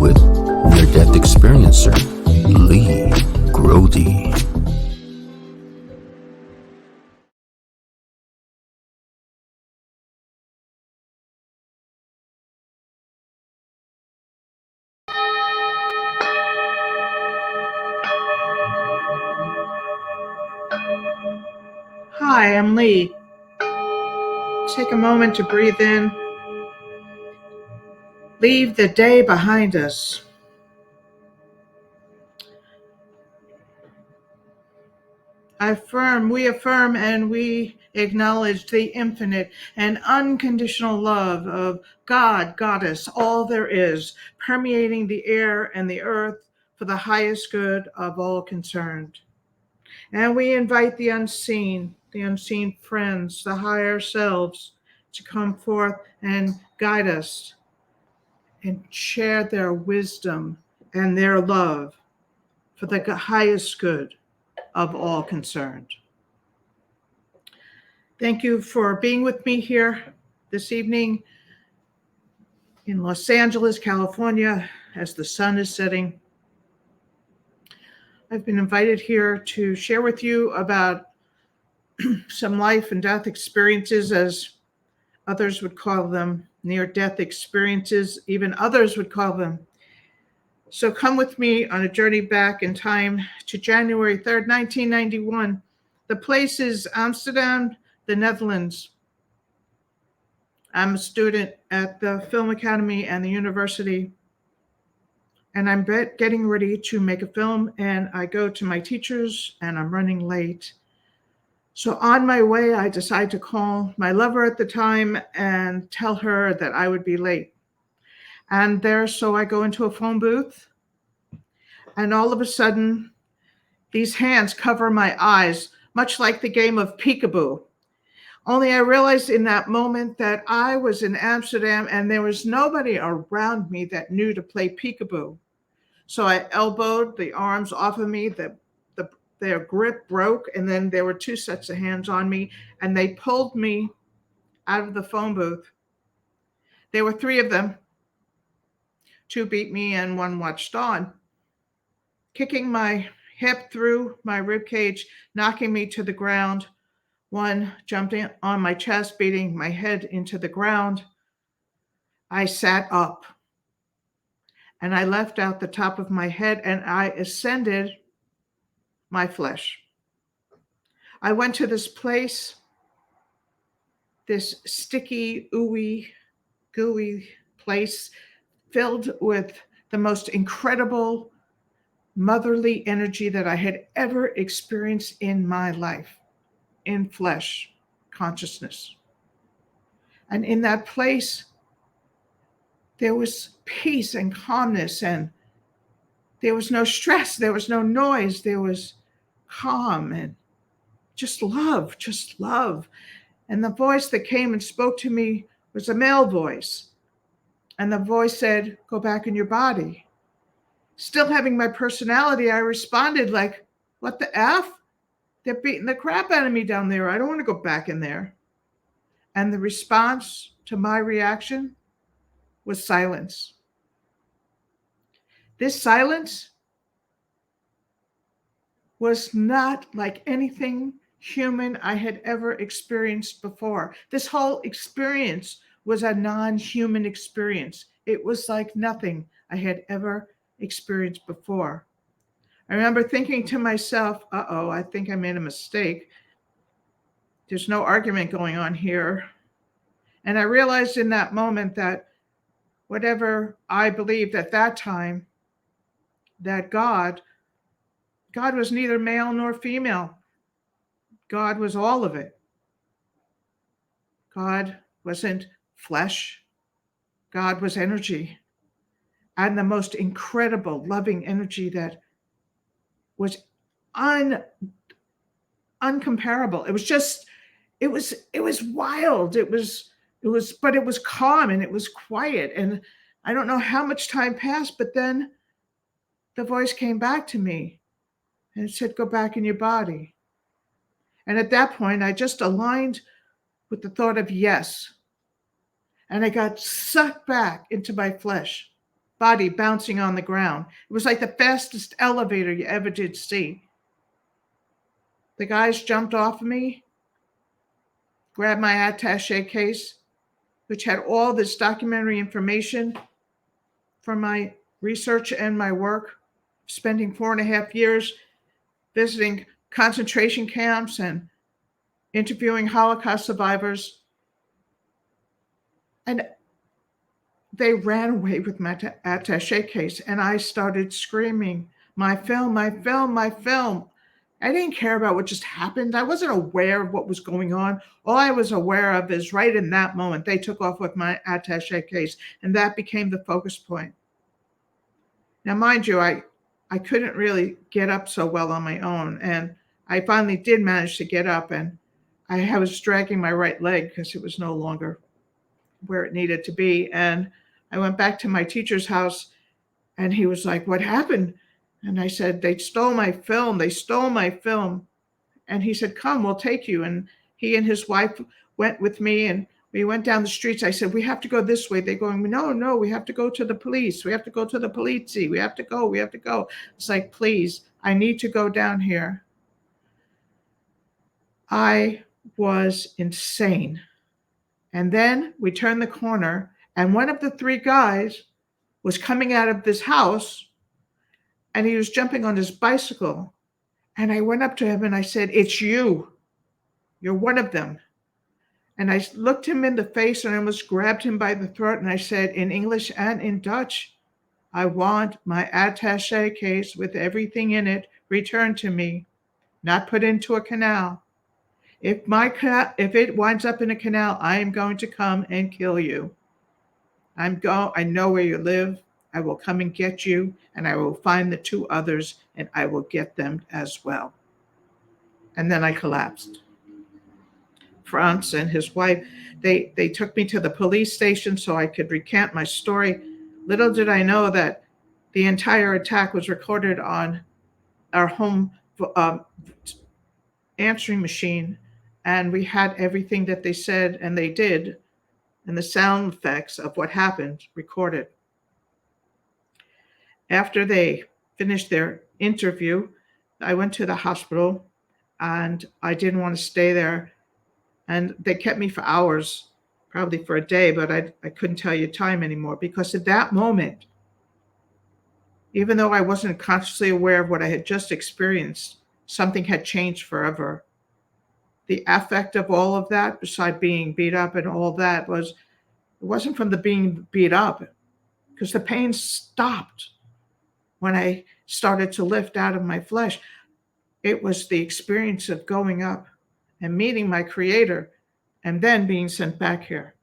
With near-death experiencer Leigh Grode. Hi, I'm Leigh. Take a moment to breathe in. Leave the day behind us. We affirm and we acknowledge the infinite and unconditional love of God, Goddess, all there is, permeating the air and the earth for the highest good of all concerned. And we invite the unseen friends, the higher selves, to come forth and guide us and share their wisdom and their love for the highest good of all concerned. Thank you for being with me here this evening in Los Angeles, California, as the sun is setting. I've been invited here to share with you about some life and death experiences, as others would call them, near-death experiences, even others would call them. So come with me on a journey back in time to January 3rd, 1991. The place is Amsterdam, the Netherlands. I'm a student at the Film Academy and the university, and I'm getting ready to make a film, and I go to my teachers, and I'm running late. So on my way, I decide to call my lover at the time and tell her that I would be late. And so I go into a phone booth, and all of a sudden, these hands cover my eyes, much like the game of peekaboo. Only I realized in that moment that I was in Amsterdam and there was nobody around me that knew to play peekaboo. So I elbowed the arms off of me, their grip broke, and then there were two sets of hands on me, and they pulled me out of the phone booth. There were three of them. Two beat me and one watched on, kicking my hip through my rib cage, knocking me to the ground. One jumped in on my chest, beating my head into the ground. I sat up and I left out the top of my head and I ascended my flesh. I went to this place, this sticky, ooey, gooey place filled with the most incredible motherly energy that I had ever experienced in my life, in flesh consciousness. And in that place, there was peace and calmness, and there was no stress, there was no noise, there was calm and just love, just love. And the voice that came and spoke to me was a male voice. And the voice said, "Go back in your body." Still having my personality, I responded like, "What the F? They're beating the crap out of me down there. I don't want to go back in there." And the response to my reaction was silence. This silence was not like anything human I had ever experienced before. This whole experience was a non-human experience. It was like nothing I had ever experienced before. I remember thinking to myself, uh-oh, I think I made a mistake. There's no argument going on here. And I realized in that moment that whatever I believed at that time, that God was neither male nor female. God was all of it. God wasn't flesh. God was energy, and the most incredible, loving energy that was uncomparable. It was just, it was wild. But it was calm and it was quiet. And I don't know how much time passed, but then the voice came back to me and it said, go back in your body. And at that point, I just aligned with the thought of yes. And I got sucked back into my flesh, body bouncing on the ground. It was like the fastest elevator you ever did see. The guys jumped off of me, grabbed my attaché case, which had all this documentary information from my research and my work, spending 4.5 years visiting concentration camps and interviewing Holocaust survivors. And they ran away with my attaché case, and I started screaming, my film, my film, my film. I didn't care about what just happened. I wasn't aware of what was going on. All I was aware of is right in that moment, they took off with my attaché case, and that became the focus point. Now, mind you, I couldn't really get up so well on my own, and I finally did manage to get up, and I was dragging my right leg because it was no longer where it needed to be. And I went back to my teacher's house, and he was like, what happened? And I said, they stole my film. They stole my film. And he said, come, we'll take you. And he and his wife went with me, and we went down the streets. I said, we have to go this way. They're going, no, we have to go to the police. We have to go to the police. We have to go. It's like, please, I need to go down here. I was insane. And then we turned the corner, and one of the 3 guys was coming out of this house, and he was jumping on his bicycle. And I went up to him and I said, it's you. You're one of them. And I looked him in the face and I almost grabbed him by the throat. And I said, in English and in Dutch, I want my attaché case with everything in it returned to me, not put into a canal. If it winds up in a canal, I am going to come and kill you. I know where you live. I will come and get you, and I will find the 2 others, and I will get them as well. And then I collapsed. Franz and his wife, they took me to the police station so I could recant my story. Little did I know that the entire attack was recorded on our home answering machine, and we had everything that they said and they did, and the sound effects of what happened recorded. After they finished their interview, I went to the hospital, and I didn't want to stay there. And they kept me for hours, probably for a day, but I couldn't tell you time anymore, because at that moment, even though I wasn't consciously aware of what I had just experienced, something had changed forever. The affect of all of that, beside being beat up and all that, it wasn't from the being beat up, because the pain stopped when I started to lift out of my flesh. It was the experience of going up and meeting my Creator and then being sent back here.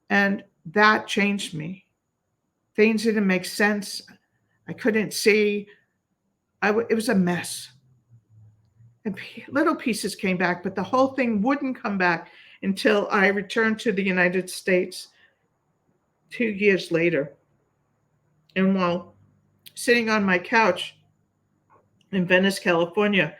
And that changed me. Things didn't make sense. I couldn't see. It was a mess. And little pieces came back, but the whole thing wouldn't come back until I returned to the United States 2 years later. And while sitting on my couch in Venice, California,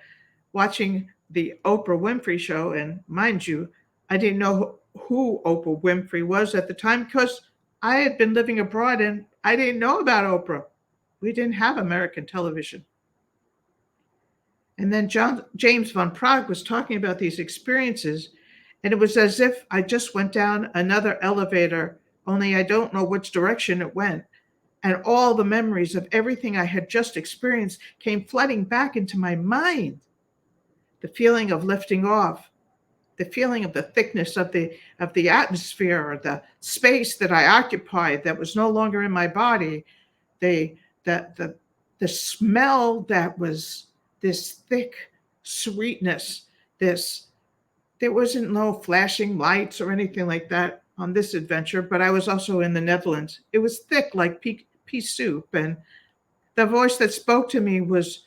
watching the Oprah Winfrey show, and mind you, I didn't know who Oprah Winfrey was at the time, because I had been living abroad and I didn't know about Oprah. We didn't have American television. And then James von Prague was talking about these experiences, and it was as if I just went down another elevator, only I don't know which direction it went. And all the memories of everything I had just experienced came flooding back into my mind. The feeling of lifting off, the feeling of the thickness of the atmosphere, or the space that I occupied that was no longer in my body, the the smell that was this thick sweetness, this there wasn't no flashing lights or anything like that on this adventure, but I was also in the Netherlands. It was thick like pea soup, and the voice that spoke to me was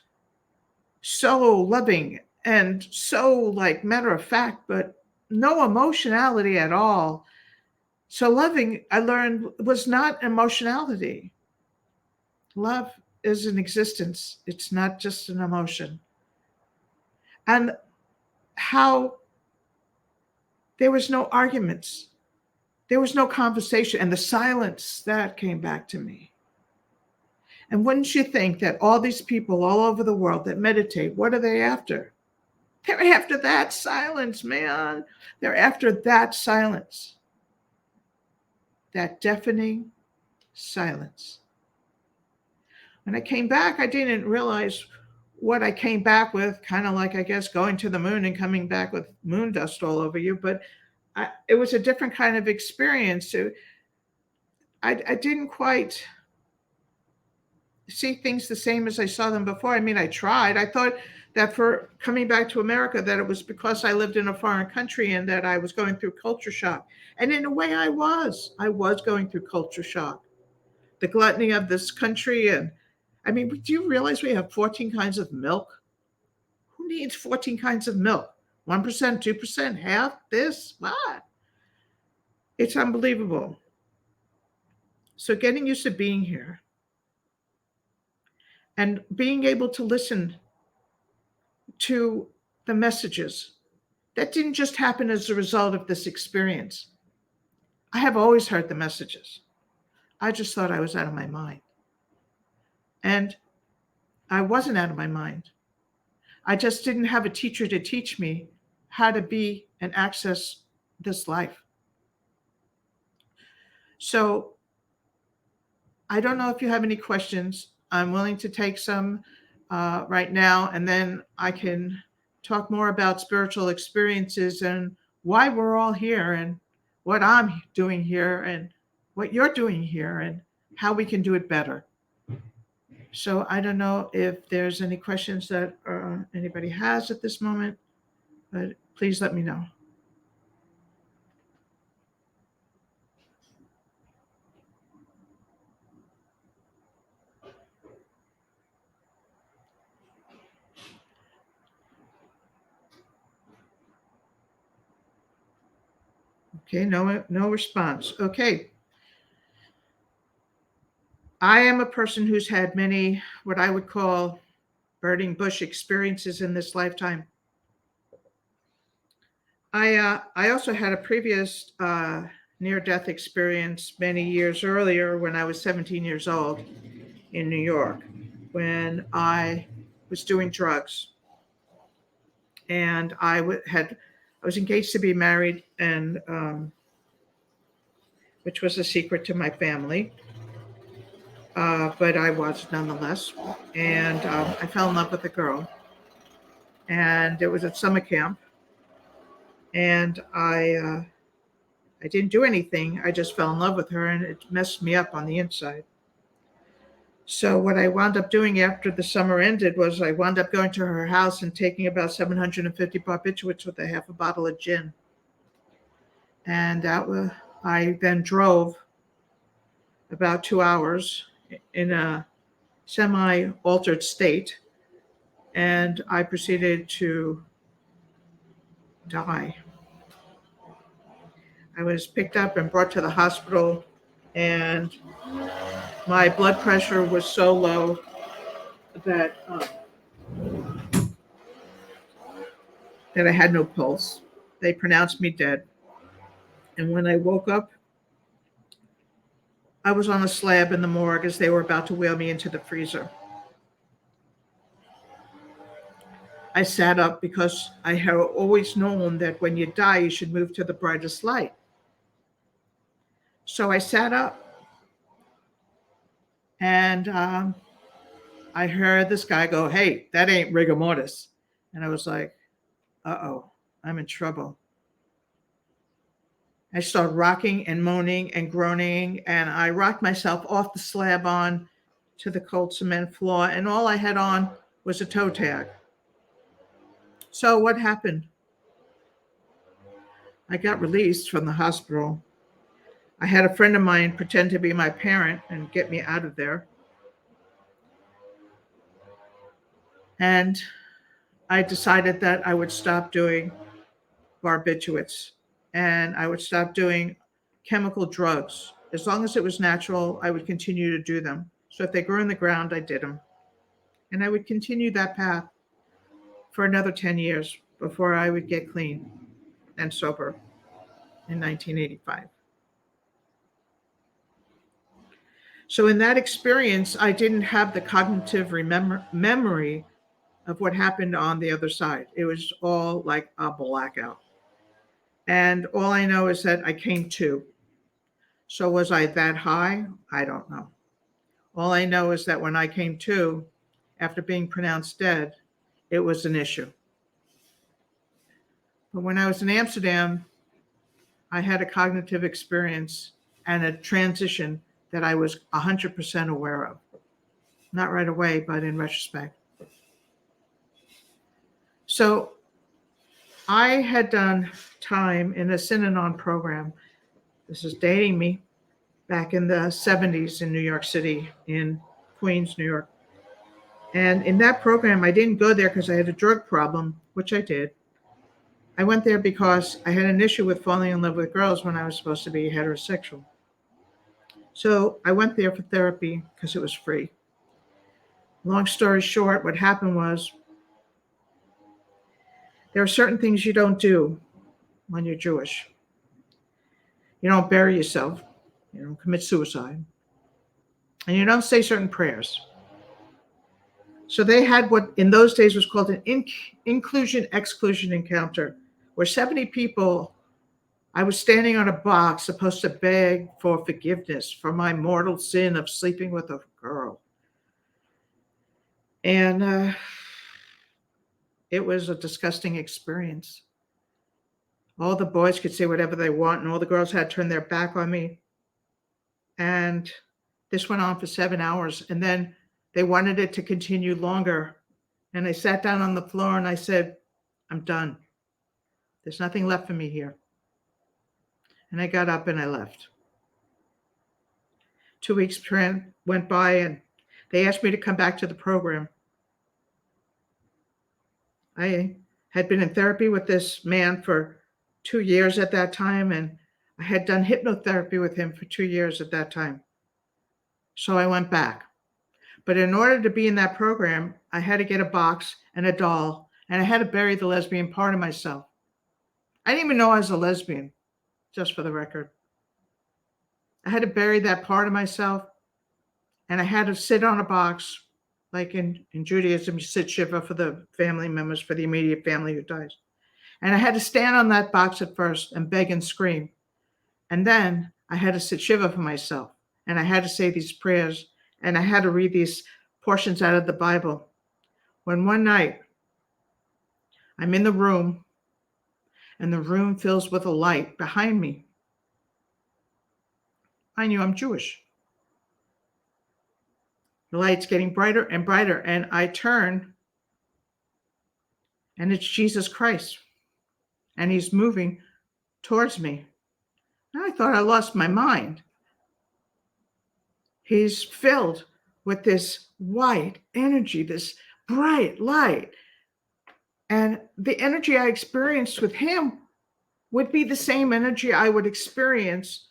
so loving and so like matter of fact, but no emotionality at all. So loving, I learned, was not emotionality. Love is an existence. It's not just an emotion. And how there was no arguments. There was no conversation, and the silence that came back to me. And wouldn't you think that all these people all over the world that meditate, what are they after? They're after that silence, man. They're after that silence, that deafening silence. When I came back, I didn't realize what I came back with, kind of like, I guess, going to the moon and coming back with moon dust all over you. But it was a different kind of experience. I didn't quite see things the same as I saw them before. I mean, I tried. I thought that for coming back to America, that it was because I lived in a foreign country and that I was going through culture shock. And in a way I was going through culture shock. The gluttony of this country. And I mean, do you realize we have 14 kinds of milk? Who needs 14 kinds of milk? 1%, 2%, half this? What? It's unbelievable. So getting used to being here and being able to listen to the messages that didn't just happen as a result of this experience. I have always heard the messages. I just thought I was out of my mind. And I wasn't out of my mind. I just didn't have a teacher to teach me how to be and access this life. So I don't know if you have any questions. I'm willing to take some right now, and then I can talk more about spiritual experiences and why we're all here and what I'm doing here and what you're doing here and how we can do it better. So I don't know if there's any questions that anybody has at this moment, but please let me know. Okay, no response. Okay. I am a person who's had many, what I would call burning bush experiences in this lifetime. I also had a previous near-death experience many years earlier when I was 17 years old in New York, when I was doing drugs, and I was engaged to be married, and which was a secret to my family, but I was nonetheless, and I fell in love with a girl, and it was at summer camp, and I didn't do anything. I just fell in love with her, and it messed me up on the inside. So what I wound up doing after the summer ended was I wound up going to her house and taking about 750 barbiturates with a half a bottle of gin. And I then drove about 2 hours in a semi-altered state, and I proceeded to die. I was picked up and brought to the hospital, and my blood pressure was so low that I had no pulse. They pronounced me dead. And when I woke up, I was on a slab in the morgue as they were about to wheel me into the freezer. I sat up because I had always known that when you die, you should move to the brightest light. So I sat up, and I heard this guy go, "Hey, that ain't rigor mortis." And I was like, uh-oh, I'm in trouble. I started rocking and moaning and groaning, and I rocked myself off the slab on to the cold cement floor, and all I had on was a toe tag. So what happened? I got released from the hospital. I had a friend of mine pretend to be my parent and get me out of there. And I decided that I would stop doing barbiturates and I would stop doing chemical drugs. As long as it was natural, I would continue to do them. So if they grew in the ground, I did them. And I would continue that path for another 10 years before I would get clean and sober in 1985. So in that experience, I didn't have the cognitive memory of what happened on the other side. It was all like a blackout. And all I know is that I came to. So was I that high? I don't know. All I know is that when I came to, after being pronounced dead, it was an issue. But when I was in Amsterdam, I had a cognitive experience and a transition that I was 100% aware of. Not right away, but in retrospect. So I had done time in a Synanon program. This is dating me, back in the 70s in New York City, in Queens, New York. And in that program, I didn't go there because I had a drug problem, which I did. I went there because I had an issue with falling in love with girls when I was supposed to be heterosexual. So I went there for therapy because it was free. Long story short, what happened was there are certain things you don't do when you're Jewish. You don't bury yourself. You don't commit suicide. And you don't say certain prayers. So they had what in those days was called an inclusion-exclusion encounter, where 70 people, I was standing on a box supposed to beg for forgiveness for my mortal sin of sleeping with a girl. And it was a disgusting experience. All the boys could say whatever they want, and all the girls had to turn their back on me. And this went on for 7 hours. And then they wanted it to continue longer. And I sat down on the floor and I said, I'm done. There's nothing left for me here. And I got up and I left. 2 weeks went by and they asked me to come back to the program. I had been in therapy with this man for 2 years at that time, and I had done hypnotherapy with him for 2 years at that time. So I went back. But in order to be in that program, I had to get a box and a doll, and I had to bury the lesbian part of myself. I didn't even know I was a lesbian, just for the record. I had to bury that part of myself, and I had to sit on a box, like in Judaism, you sit shiva for the family members, for the immediate family who dies. And I had to stand on that box at first and beg and scream. And then I had to sit shiva for myself. And I had to say these prayers. And I had to read these portions out of the Bible. When one night I'm in the room and the room fills with a light behind me, I knew I'm Jewish. The light's getting brighter and brighter. And I turn and it's Jesus Christ. And he's moving towards me. And I thought I lost my mind. He's filled with this white energy, this bright light. And the energy I experienced with him would be the same energy I would experience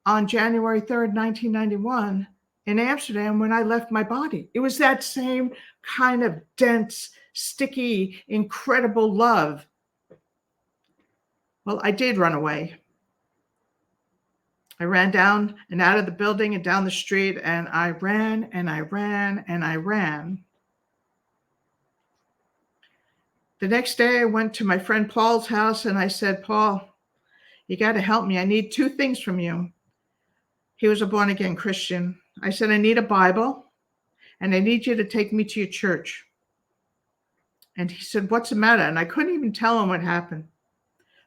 on January 3rd, 1991 in Amsterdam when I left my body. It was that same kind of dense, sticky, incredible love. Well, I did run away. I ran down and out of the building and down the street, and I ran and I ran and I ran. The next day I went to my friend Paul's house and I said, Paul, you got to help me. I need 2 things from you. He was a born-again Christian. I said, I need a Bible and I need you to take me to your church. And he said, what's the matter? And I couldn't even tell him what happened.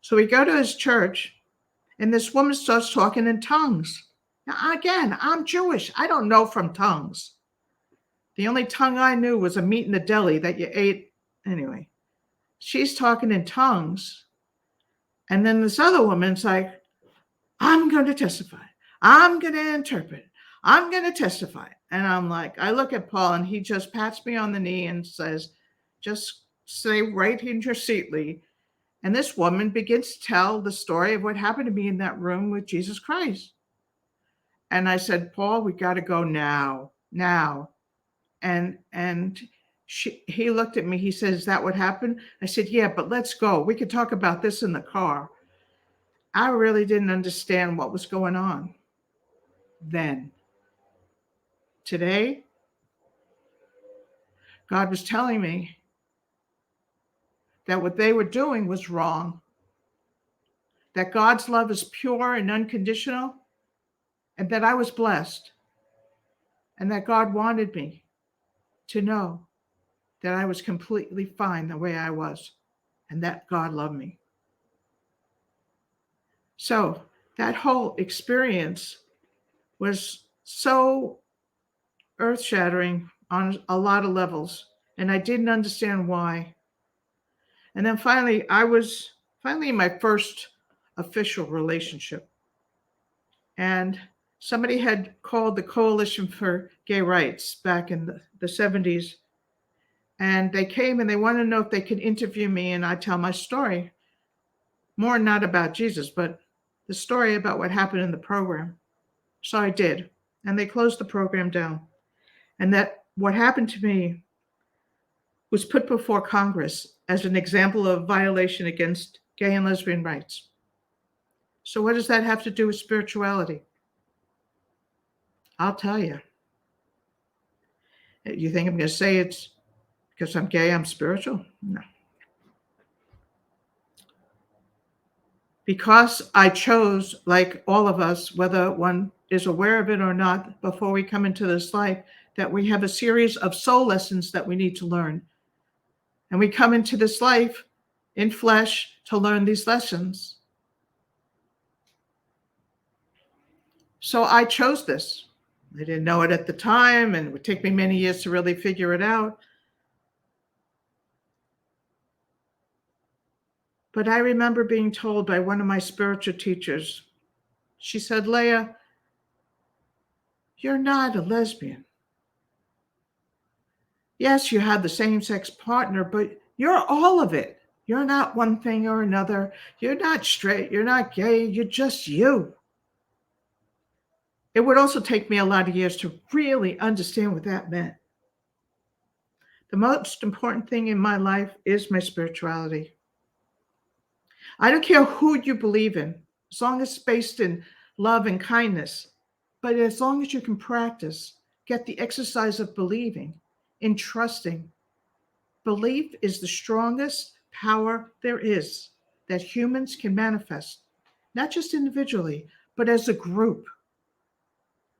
So we go to his church and this woman starts talking in tongues. Now, again, I'm Jewish. I don't know from tongues. The only tongue I knew was a meat in the deli that you ate. Anyway, she's talking in tongues. And then this other woman's like, I'm going to testify. I'm going to interpret. I'm going to testify. And I'm like, I look at Paul and he just pats me on the knee and says, just stay right in your seat, Leigh. And this woman begins to tell the story of what happened to me in that room with Jesus Christ. And I said, Paul, we got to go now. And he looked at me. He said, is that what happened? I said, yeah, but let's go. We could talk about this in the car. I really didn't understand what was going on then. Today, God was telling me that what they were doing was wrong, that God's love is pure and unconditional, and that I was blessed, and that God wanted me to know that I was completely fine the way I was, and that God loved me. So that whole experience was so earth-shattering on a lot of levels, and I didn't understand why. And then finally, I was in my first official relationship. And somebody had called the Coalition for Gay Rights back in the 70s. And they came and they wanted to know if they could interview me and I'd tell my story. More not about Jesus, but the story about what happened in the program. So I did. And they closed the program down. And that what happened to me was put before Congress as an example of violation against gay and lesbian rights. So what does that have to do with spirituality? I'll tell you. You think I'm going to say it's because I'm gay, I'm spiritual? No. Because I chose, like all of us, whether one is aware of it or not, before we come into this life, that we have a series of soul lessons that we need to learn. And we come into this life in flesh to learn these lessons. So I chose this. I didn't know it at the time, and it would take me many years to really figure it out. But I remember being told by one of my spiritual teachers, she said, Leah, you're not a lesbian. Yes, you have the same-sex partner, but you're all of it. You're not one thing or another. You're not straight. You're not gay. You're just you. It would also take me a lot of years to really understand what that meant. The most important thing in my life is my spirituality. I don't care who you believe in, as long as it's based in love and kindness. But as long as you can practice, get the exercise of believing, in trusting. Belief is the strongest power there is that humans can manifest, not just individually, but as a group.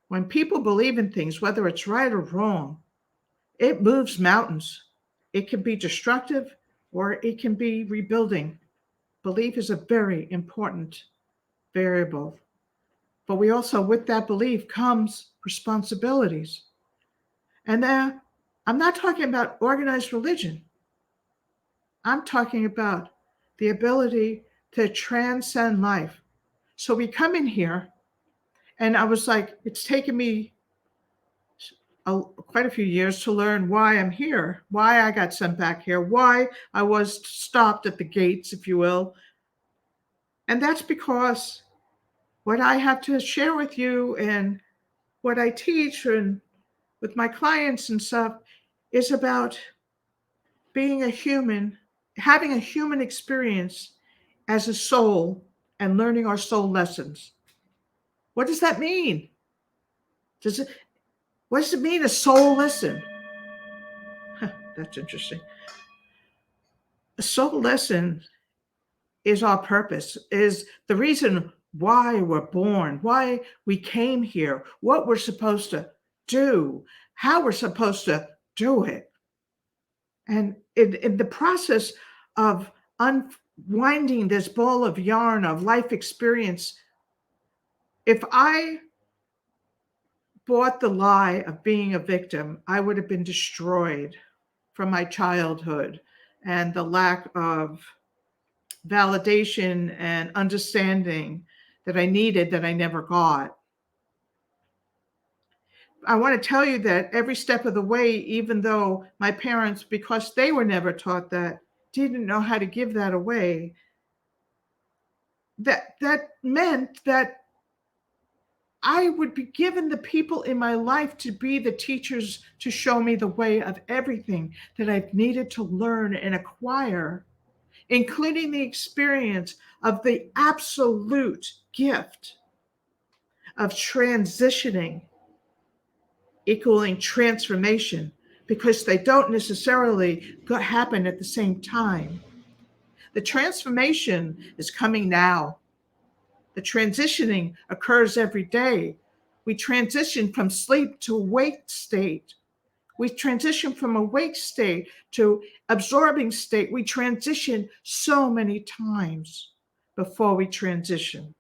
When people believe in things, whether it's right or wrong, it moves mountains. It can be destructive or it can be rebuilding. Belief is a very important variable. But we also, with that belief, comes responsibilities. And I'm not talking about organized religion. I'm talking about the ability to transcend life. So we come in here, and I was like, it's taken me quite a few years to learn why I'm here, why I got sent back here, why I was stopped at the gates, if you will. And that's because what I have to share with you and what I teach and with my clients and stuff is about being a human, having a human experience as a soul and learning our soul lessons. What does that mean? What does it mean, a soul lesson? That's interesting. A soul lesson is our purpose, is the reason why we're born, why we came here, what we're supposed to do, how we're supposed to do it. And in the process of unwinding this ball of yarn of life experience, if I bought the lie of being a victim, I would have been destroyed from my childhood and the lack of validation and understanding that I needed that I never got. I want to tell you that every step of the way, even though my parents, because they were never taught that, didn't know how to give that away, that meant that I would be given the people in my life to be the teachers to show me the way of everything that I've needed to learn and acquire, including the experience of the absolute gift of transitioning, equaling transformation, because they don't necessarily happen at the same time. The transformation is coming now. The transitioning occurs every day. We transition from sleep to awake state. We transition from awake state to absorbing state. We transition so many times before we transition.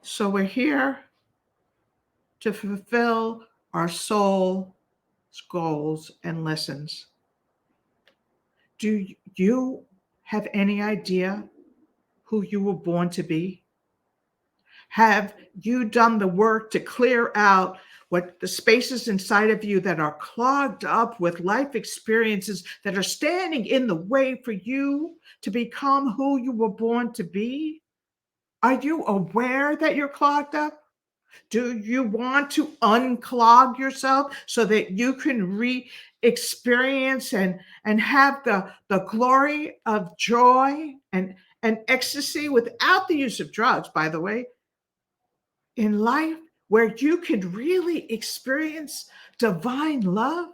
So we're here to fulfill our soul's goals and lessons. Do you have any idea who you were born to be? Have you done the work to clear out what the spaces inside of you that are clogged up with life experiences that are standing in the way for you to become who you were born to be? Are you aware that you're clogged up? Do you want to unclog yourself so that you can re-experience and have the glory of joy and ecstasy without the use of drugs, by the way, in life, where you can really experience divine love,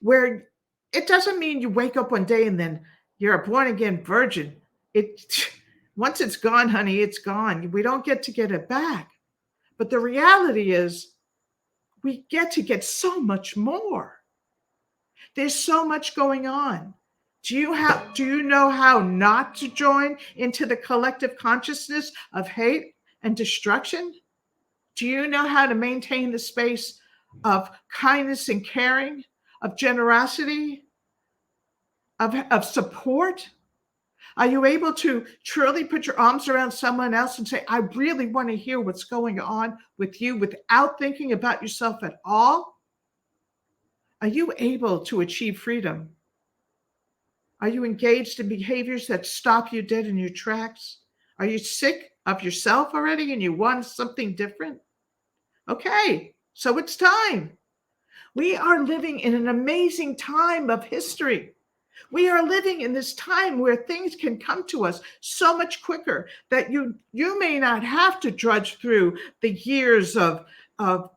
where it doesn't mean you wake up one day and then you're a born again virgin. It once it's gone, honey, it's gone. We don't get to get it back. But the reality is we get so much more. There's so much going on. Do you know how not to join into the collective consciousness of hate and destruction? Do you know how to maintain the space of kindness and caring, of generosity, of support? Are you able to truly put your arms around someone else and say, I really want to hear what's going on with you without thinking about yourself at all? Are you able to achieve freedom? Are you engaged in behaviors that stop you dead in your tracks? Are you sick of yourself already and you want something different? Okay, so it's time. We are living in an amazing time of history. We are living in this time where things can come to us so much quicker that you may not have to drudge through the years of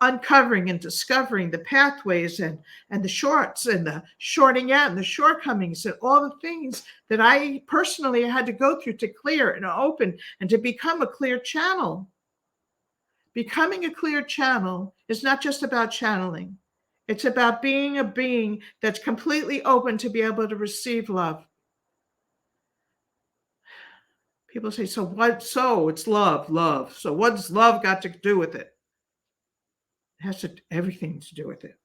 uncovering and discovering the pathways and the shorts and the shorting out and the shortcomings and all the things that I personally had to go through to clear and open and to become a clear channel. Becoming a clear channel is not just about channeling. It's about being a being that's completely open to be able to receive love. People say, so what? So it's love, love. So what's love got to do with it? It has everything to do with it.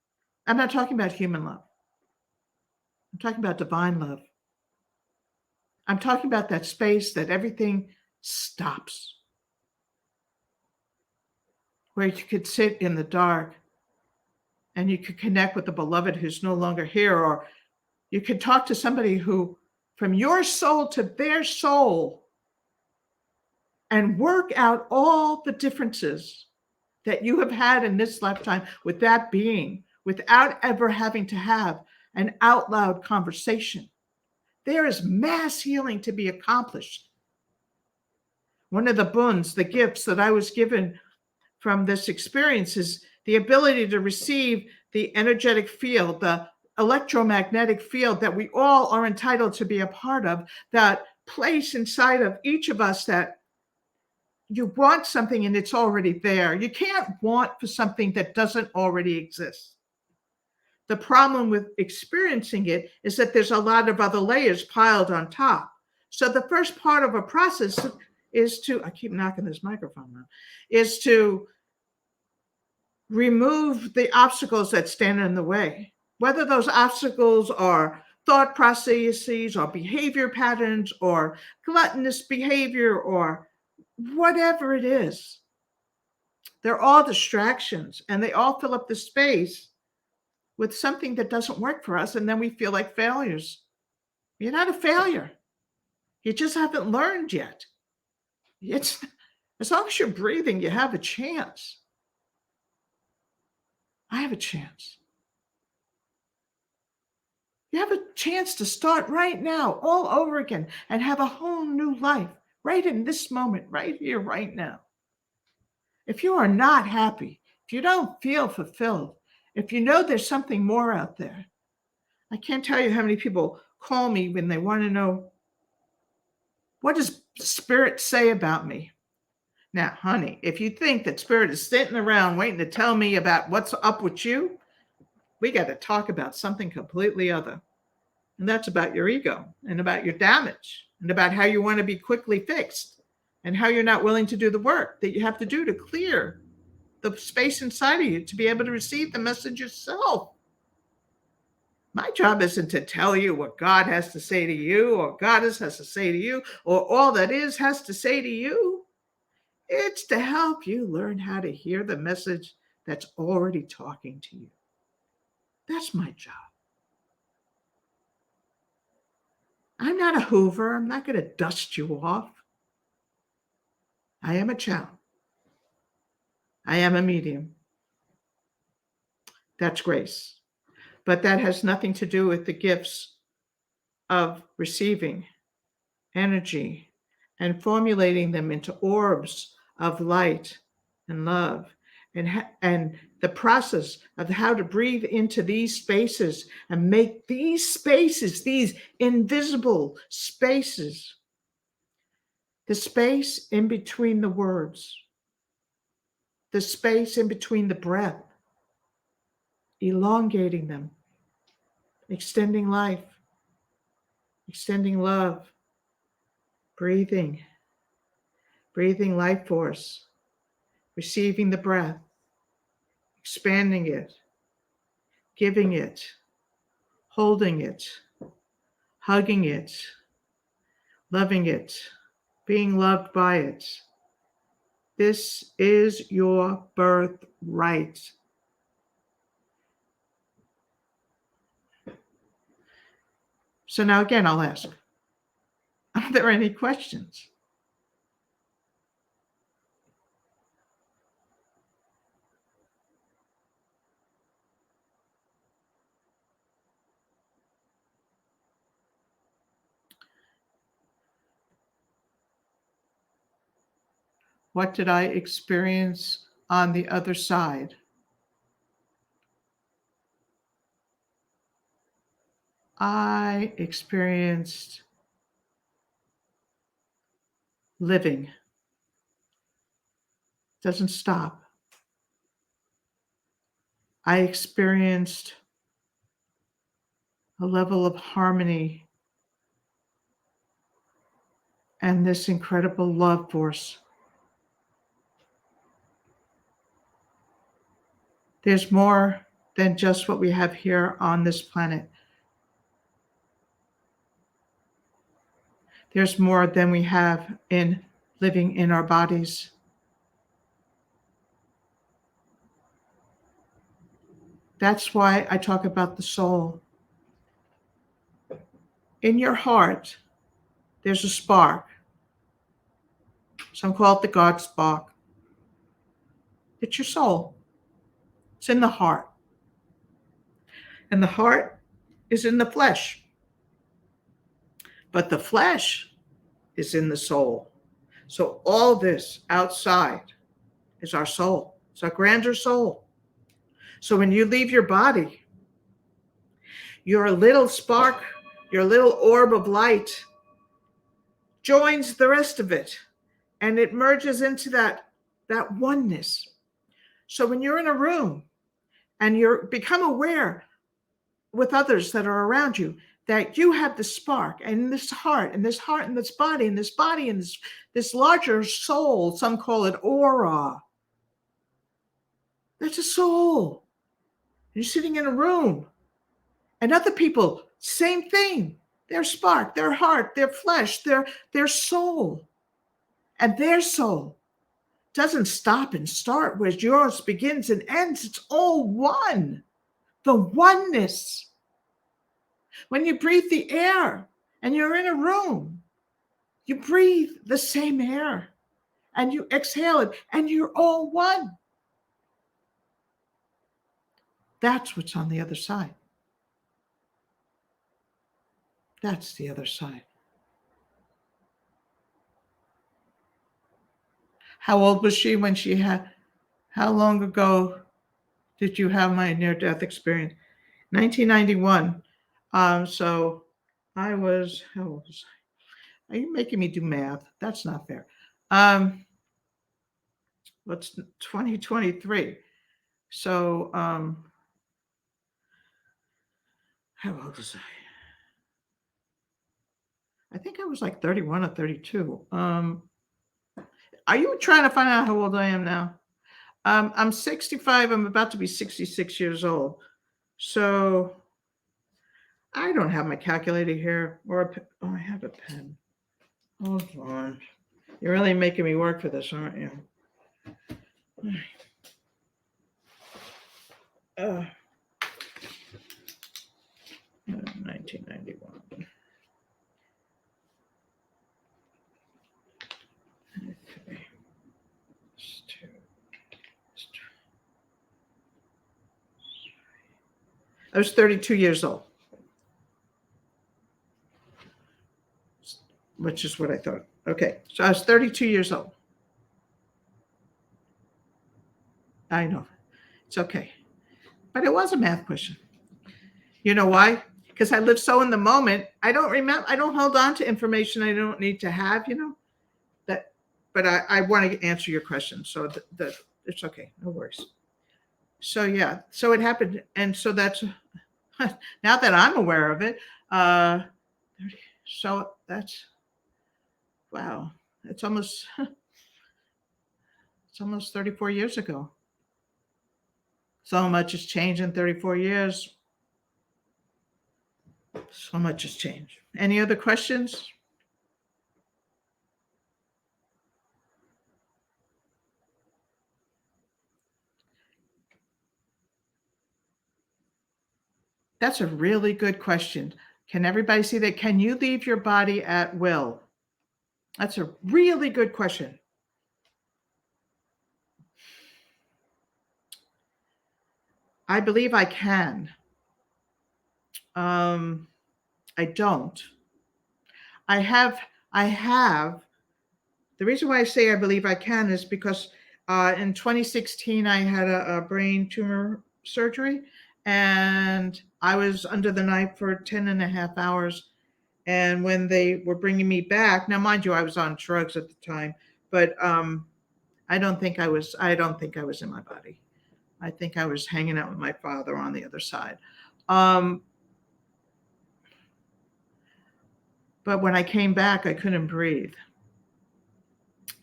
I'm not talking about human love. I'm talking about divine love. I'm talking about that space that everything stops, where you could sit in the dark and you could connect with the beloved who's no longer here, or you could talk to somebody who, from your soul to their soul, and work out all the differences that you have had in this lifetime with that being without ever having to have an out loud conversation. There is mass healing to be accomplished. One of the boons, the gifts that I was given from this experience is the ability to receive the energetic field, the electromagnetic field that we all are entitled to be a part of, that place inside of each of us that you want something and it's already there. You can't want for something that doesn't already exist. The problem with experiencing it is that there's a lot of other layers piled on top. So the first part of a process is to, I keep knocking this microphone now, is to remove the obstacles that stand in the way, whether those obstacles are thought processes or behavior patterns or gluttonous behavior or whatever it is. They're all distractions and they all fill up the space with something that doesn't work for us. And then we feel like failures. You're not a failure. You just haven't learned yet. It's, as long as you're breathing, you have a chance. I have a chance. You have a chance to start right now, all over again, and have a whole new life right in this moment, right here, right now. If you are not happy, if you don't feel fulfilled, if you know there's something more out there, I can't tell you how many people call me when they want to know, what does Spirit say about me? Now, honey, if you think that Spirit is sitting around waiting to tell me about what's up with you, we got to talk about something completely other. And that's about your ego and about your damage and about how you want to be quickly fixed and how you're not willing to do the work that you have to do to clear the space inside of you to be able to receive the message yourself. My job isn't to tell you what God has to say to you or Goddess has to say to you or all that is has to say to you. It's to help you learn how to hear the message that's already talking to you. That's my job. I'm not a Hoover. I'm not going to dust you off. I am a channel. I am a medium. That's grace. But that has nothing to do with the gifts of receiving energy and formulating them into orbs of light and love, and the process of how to breathe into these spaces and make these spaces, these invisible spaces, the space in between the words, the space in between the breath, elongating them, extending life, extending love, breathing life force, receiving the breath, expanding it, giving it, holding it, hugging it, loving it, being loved by it. This is your birthright. So now again, I'll ask, are there any questions? What did I experience on the other side? I experienced living. Doesn't stop. I experienced a level of harmony and this incredible love force. There's more than just what we have here on this planet. There's more than we have in living in our bodies. That's why I talk about the soul. In your heart, there's a spark. Some call it the God spark. It's your soul. It's in the heart. And the heart is in the flesh. But the flesh is in the soul. So all this outside is our soul. It's our grander soul. So when you leave your body, your little spark, your little orb of light joins the rest of it, and it merges into that oneness. So when you're in a room and you become aware with others that are around you that you have the spark and this heart and this heart and this body and this body and this larger soul, some call it aura. That's a soul. You're sitting in a room, and other people, same thing. Their spark, their heart, their flesh, their soul. And their soul doesn't stop and start where yours begins and ends. It's all one. The oneness. When you breathe the air and you're in a room, you breathe the same air and you exhale it and you're all one. That's what's on the other side. That's the other side. How old was she when she had, how long ago did you have my near-death experience? 1991. So I was, how old was I? Are you making me do math? That's not fair. What's 2023? So how old was I think I was like 31 or 32. Are you trying to find out how old I am now? I'm 65. I'm about to be 66 years old. So I don't have my calculator here, or I have a pen. Hold on. You're really making me work for this, aren't you? 1991. Okay. I was 32 years old, which is what I thought. Okay, so I was 32 years old. I know. It's okay. But it was a math question. You know why? Because I live so in the moment. I don't remember. I don't hold on to information I don't need to have, that. But I want to answer your question. So it's okay. No worries. So, yeah. So it happened. And so that's, now that I'm aware of it, so that's, wow. It's almost 34 years ago. So much has changed in 34 years. So much has changed. Any other questions? That's a really good question. Can everybody see that? Can you leave your body at will? That's a really good question. I believe I can. I don't. I have. The reason why I say I believe I can is because in 2016, I had a brain tumor surgery, and I was under the knife for 10 and a half hours. And when they were bringing me back, now mind you, I was on drugs at the time, but I don't think I was in my body. I think I was hanging out with my father on the other side. But when I came back, I couldn't breathe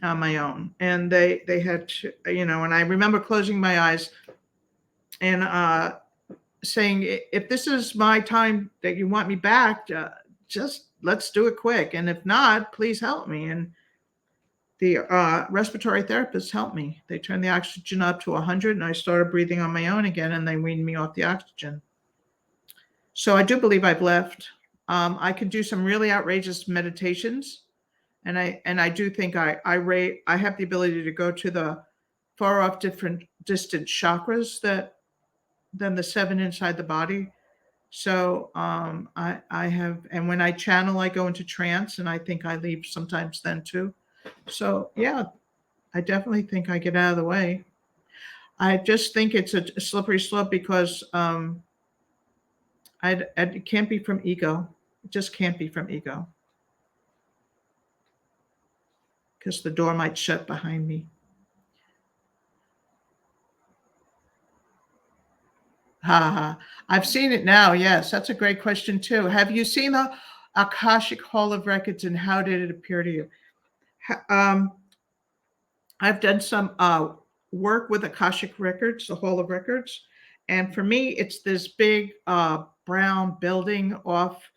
on my own. And they had to, and I remember closing my eyes and saying, if this is my time that you want me back, just let's do it quick. And if not, please help me. And the respiratory therapists helped me. They turned the oxygen up to 100 and I started breathing on my own again, and they weaned me off the oxygen. So I do believe I've left. I can do some really outrageous meditations. And I do think I have the ability to go to the far off distant chakras than the 7 inside the body. So I have, and when I channel, I go into trance, and I think I leave sometimes then too. So yeah, I definitely think I get out of the way. I just think it's a slippery slope because it can't be from ego. It just can't be from ego because the door might shut behind me. Ha ha. I've seen it now. Yes, that's a great question too. Have you seen the Akashic Hall of Records and how did it appear to you? I've done some work with Akashic Records, the Hall of Records, and for me, it's this big brown building off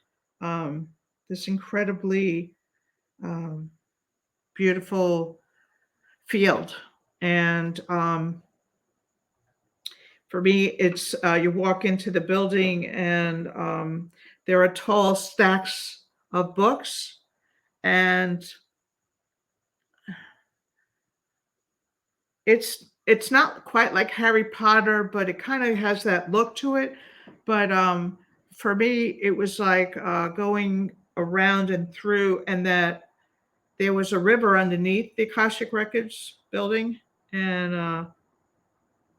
this incredibly um, beautiful field. And for me, it's you walk into the building and there are tall stacks of books, and it's not quite like Harry Potter, but it kind of has that look to it. But for me, it was like going around and through, and that there was a river underneath the Akashic Records building, and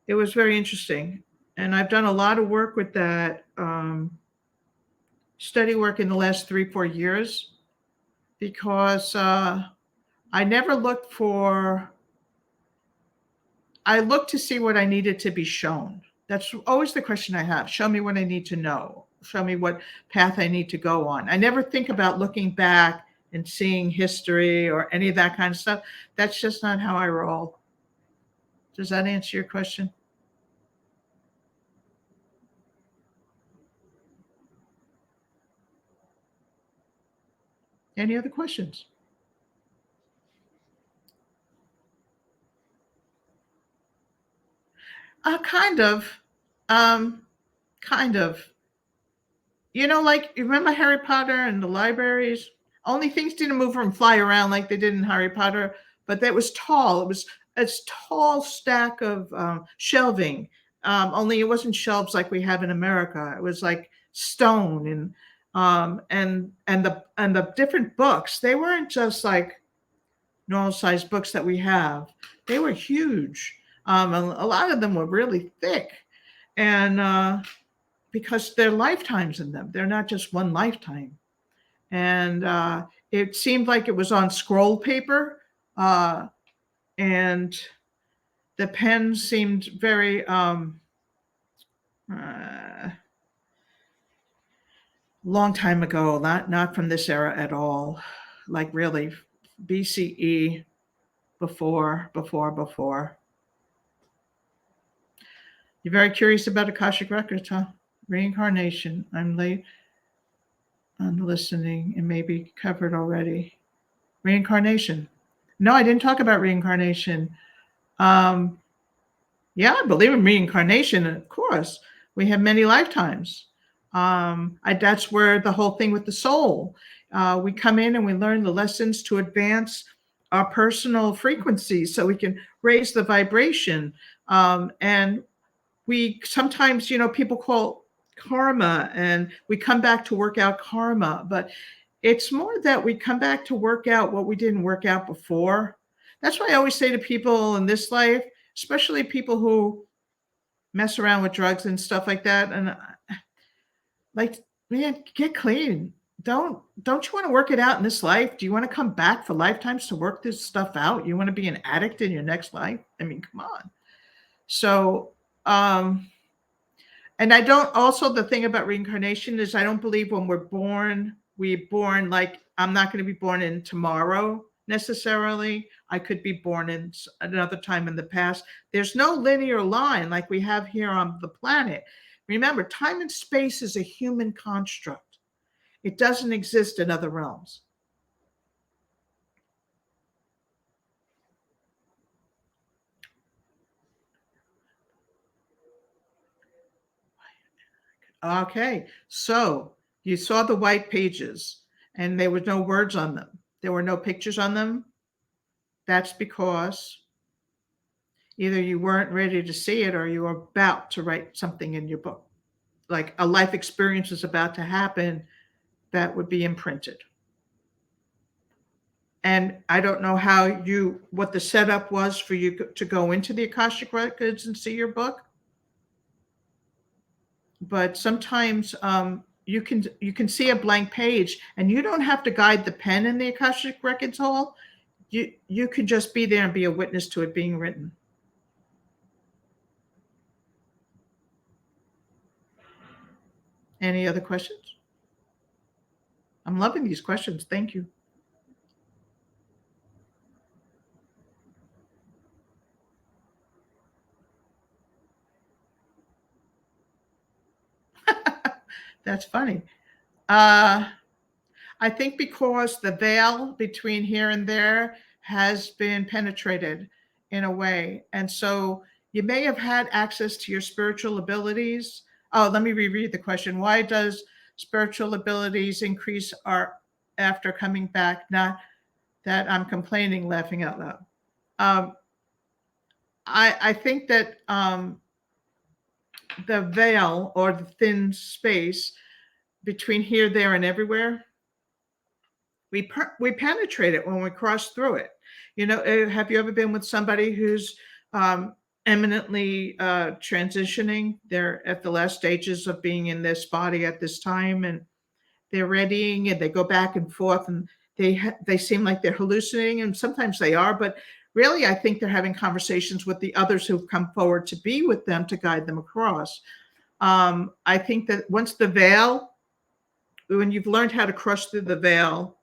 it was very interesting. And I've done a lot of work with that study work in the last 3-4 years because I never looked for. I looked to see what I needed to be shown. That's always the question I have. Show me what I need to know. Show me what path I need to go on. I never think about looking back and seeing history or any of that kind of stuff. That's just not how I roll. Does that answer your question? Any other questions? Kind of. Um, kind of. Like you remember Harry Potter and the libraries? Only things didn't move and fly around like they did in Harry Potter, but that was tall. It was a tall stack of shelving. Only it wasn't shelves like we have in America. It was like stone and the different books. They weren't just like normal sized books that we have. They were huge. And a lot of them were really thick, and because there are lifetimes in them. They're not just one lifetime. And it seemed like it was on scroll paper, and the pen seemed very long time ago, not from this era at all, like really BCE, before. You're very curious about Akashic Records, huh? Reincarnation. I'm late on listening and maybe covered already. Reincarnation. No, I didn't talk about reincarnation. Um, yeah, I believe in reincarnation, of course. We have many lifetimes. That's where the whole thing with the soul. We come in and we learn the lessons to advance our personal frequencies so we can raise the vibration. And we sometimes, people call karma, and we come back to work out karma, but it's more that we come back to work out what we didn't work out before. That's why I always say to people in this life, especially people who mess around with drugs and stuff like that, and like, man, get clean. Don't you want to work it out in this life? Do you want to come back for lifetimes to work this stuff out? You want to be an addict in your next life? I mean, come on. So, and I don't, also the thing about reincarnation is I don't believe when we're born like, I'm not going to be born in tomorrow necessarily. I could be born in another time in the past. There's no linear line like we have here on the planet. Remember, time and space is a human construct. It doesn't exist in other realms. Okay, so you saw the white pages and there were no words on them. There were no pictures on them. That's because either you weren't ready to see it or you were about to write something in your book. Like a life experience is about to happen that would be imprinted. And I don't know what the setup was for you to go into the Akashic Records and see your book, but sometimes you can see a blank page, and you don't have to guide the pen in the Akashic Records hall. You can just be there and be a witness to it being written. Any other questions? I'm loving these questions. Thank you. That's funny. I think because the veil between here and there has been penetrated in a way. And so you may have had access to your spiritual abilities. Oh, let me reread the question. Why does spiritual abilities increase after coming back? Not that I'm complaining, laughing out loud. I think that the veil, or the thin space between here, there, and everywhere, we penetrate it when we cross through it. Have you ever been with somebody who's eminently transitioning? They're at the last stages of being in this body at this time, and they're readying, and they go back and forth, and they seem like they're hallucinating, and sometimes they are, but really I think they're having conversations with the others who've come forward to be with them to guide them across. I think that once the veil, when you've learned how to cross through the veil,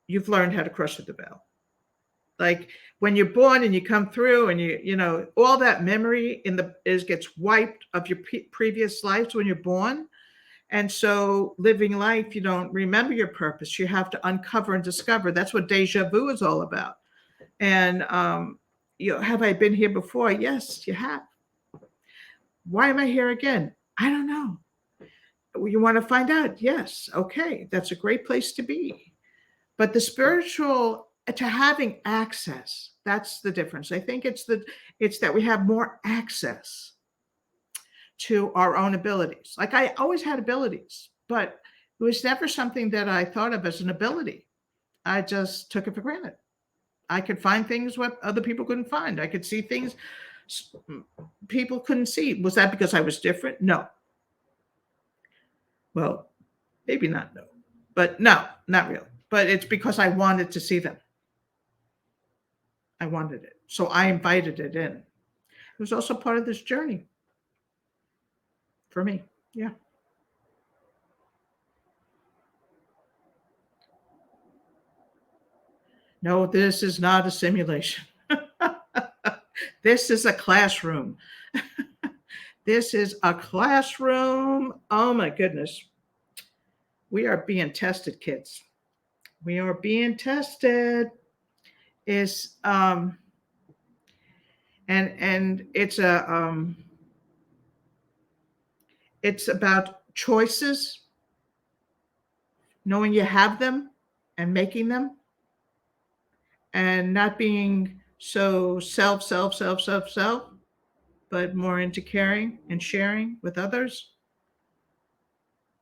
you've learned how to cross through the veil. Like when you're born and you come through, and all that memory gets wiped of your previous lives when you're born. And so living life, you don't remember your purpose. You have to uncover and discover. That's what deja vu is all about. And have I been here before? Yes, you have. Why am I here again? I don't know. You want to find out? Yes. Okay. That's a great place to be. But the spiritual, to having access, that's the difference. I think it's that we have more access to our own abilities. Like I always had abilities, but it was never something that I thought of as an ability. I just took it for granted. I could find things what other people couldn't find. I could see things people couldn't see. Was that because I was different? No. Well, maybe not. No, but no, not really. But it's because I wanted to see them. I wanted it. So I invited it in. It was also part of this journey for me. Yeah. No, this is not a simulation. This is a classroom. This is a classroom. Oh my goodness. We are being tested, kids. We are being tested. Is and it's it's about choices, knowing you have them and making them, and not being so self, but more into caring and sharing with others.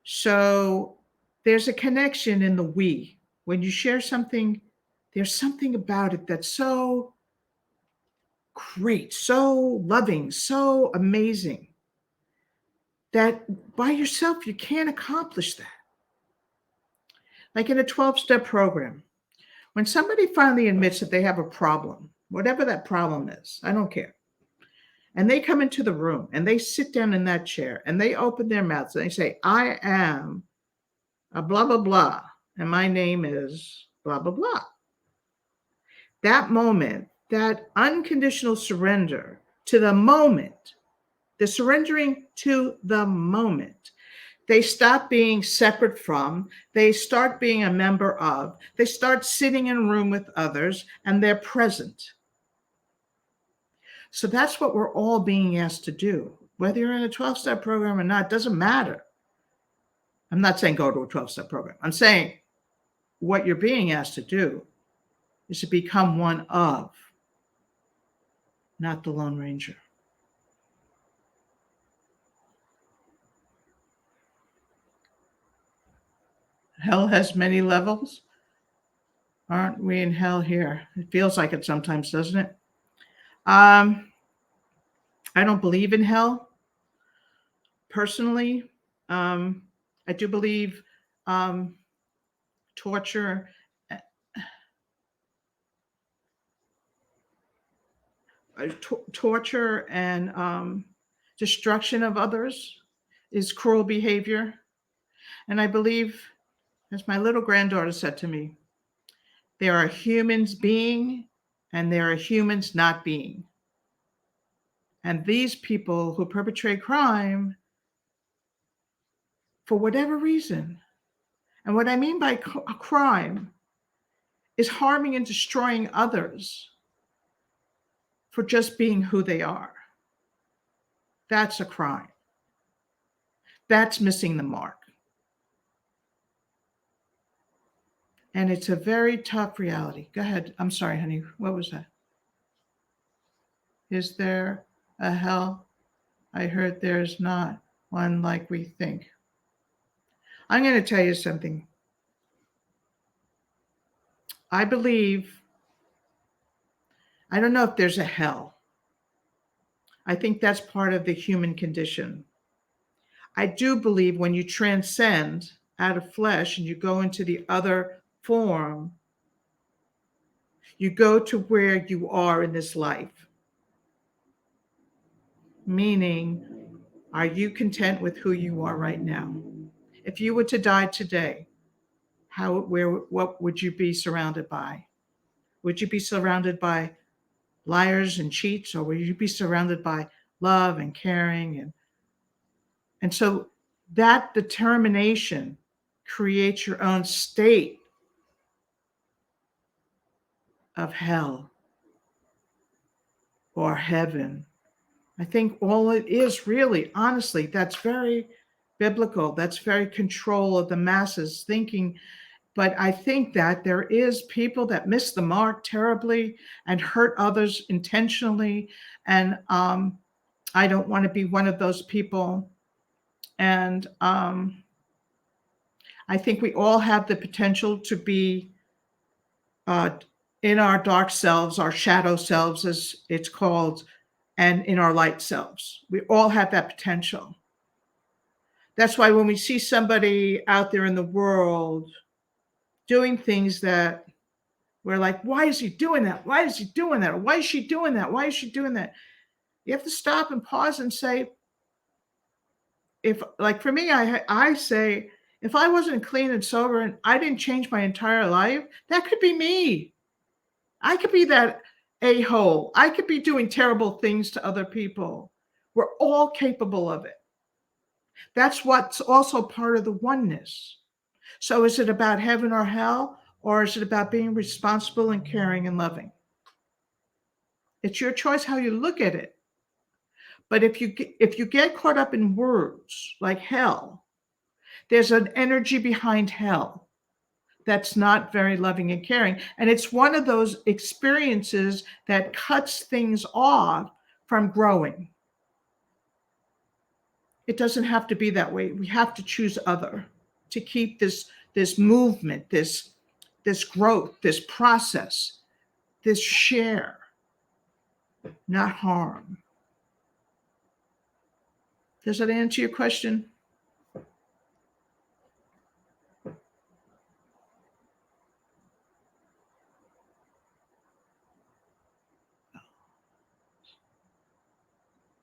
So there's a connection in the we. When you share something, there's something about it that's so great, so loving, so amazing, that by yourself you can't accomplish that. Like in a 12-step program, when somebody finally admits that they have a problem, whatever that problem is, I don't care. And they come into the room and they sit down in that chair and they open their mouths and they say, I am a blah, blah, blah, and my name is blah, blah, blah. That moment, that unconditional surrender to the moment, the surrendering to the moment, they stop being separate from, they start being a member of, they start sitting in a room with others, and they're present. So that's what we're all being asked to do. Whether you're in a 12-step program or not, doesn't matter. I'm not saying go to a 12-step program. I'm saying what you're being asked to do is to become one of, not the Lone Ranger. Hell has many levels. Aren't we in hell here? It feels like it sometimes, doesn't it? I don't believe in hell personally. I do believe torture, torture and destruction of others is cruel behavior. And I believe, as my little granddaughter said to me, there are humans being and there are humans not being. And these people who perpetrate crime, for whatever reason, and what I mean by a crime is harming and destroying others for just being who they are. That's a crime. That's missing the mark. And it's a very tough reality. Go ahead. I'm sorry, honey. What was that? Is there a hell? I heard there's not one like we think. I'm going to tell you something. I believe, I don't know if there's a hell. I think that's part of the human condition. I do believe when you transcend out of flesh and you go into the other form, you go to where you are in this life. Meaning, are you content with who you are right now? If you were to die today, what would you be surrounded by? Would you be surrounded by liars and cheats, or would you be surrounded by love and caring? And so that determination creates your own state of hell or heaven. I think all it is really, honestly, that's very biblical. That's very control of the masses thinking. But I think that there is people that miss the mark terribly and hurt others intentionally. And I don't want to be one of those people. And I think we all have the potential to be in our dark selves, our shadow selves, as it's called, and in our light selves. We all have that potential. That's why when we see somebody out there in the world doing things that we're like, why is he doing that? Why is he doing that? Or why is she doing that? Why is she doing that? You have to stop and pause and say, if, like for me, I say, if I wasn't clean and sober and I didn't change my entire life, that could be me. I could be that a-hole. I could be doing terrible things to other people. We're all capable of it. That's what's also part of the oneness. So is it about heaven or hell, or is it about being responsible and caring and loving? It's your choice how you look at it. But if you get caught up in words like hell, there's an energy behind hell that's not very loving and caring. And it's one of those experiences that cuts things off from growing. It doesn't have to be that way. We have to choose other to keep this movement, this growth, this process, this share, not harm. Does that answer your question?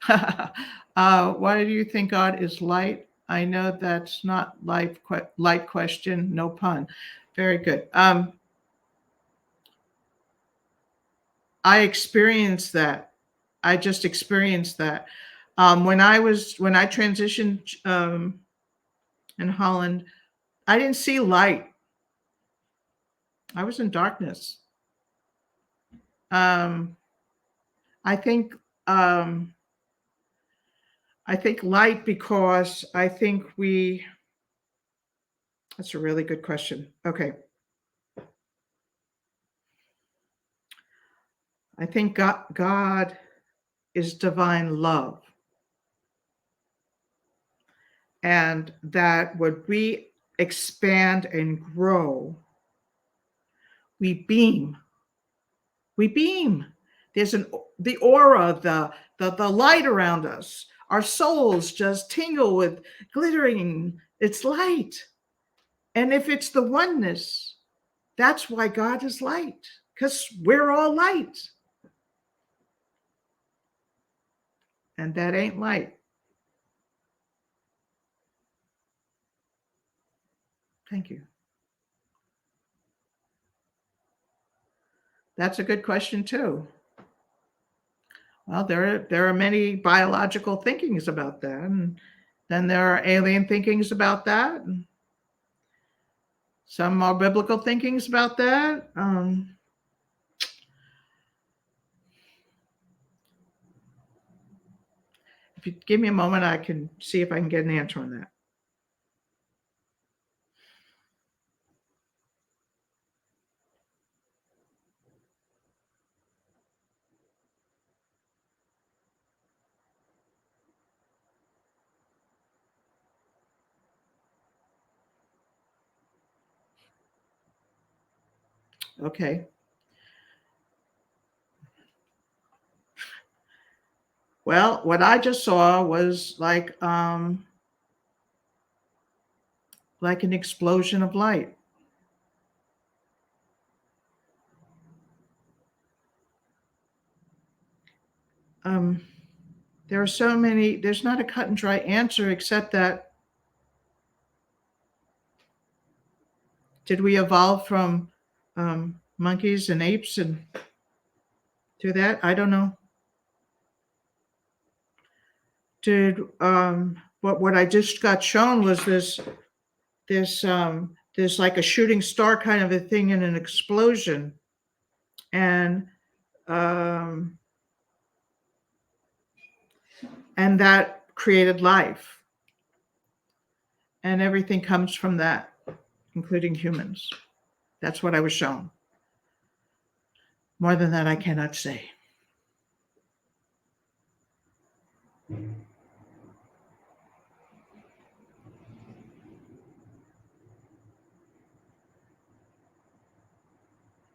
Why do you think God is light? I know that's not light question, no pun. Very good. I experienced that. I just experienced that. When I transitioned in Holland, I didn't see light. I was in darkness. I think light because I think that's a really good question. Okay. I think God is divine love. And that when we expand and grow, We beam. We beam. There's the aura, the light around us. Our souls just tingle with glittering. It's light. And if it's the oneness, that's why God is light, because we're all light. And that ain't light. Thank you. That's a good question too. Well, there are many biological thinkings about that, and then there are alien thinkings about that, and some more biblical thinkings about that. If you give me a moment, I can see if I can get an answer on that. Okay. Well, what I just saw was like an explosion of light. There are so many, there's not a cut and dry answer except that did we evolve from monkeys and apes and do that? I don't know. Did what I just got shown was this like a shooting star kind of a thing in an explosion, and that created life, and everything comes from that, including humans. That's what I was shown. More than that, I cannot say.